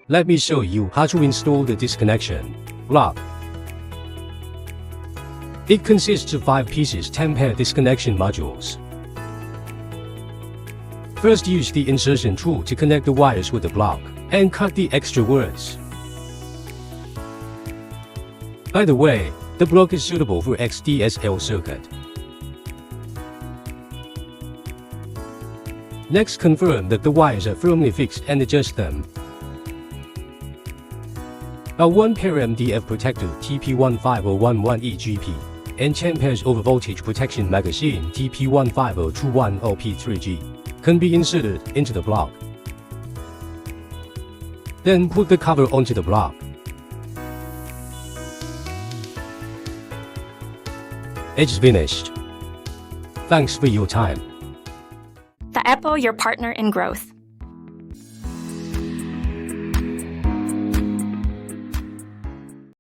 Let me show you how to install the disconnection block. It consists of 5 pieces 10-pair disconnection modules. First, use the insertion tool to connect the wires with the block and cut the extra wires. By the way, the block is suitable for XDSL circuit. Next, confirm that the wires are firmly fixed and adjust them. A 1-pair MDF protector TP15011 EGP and 10 pairs overvoltage protection magazine TP15021OP3G can be inserted into the block. Then put the cover onto the block. It's finished. Thanks for your time. The Apple, your partner in growth.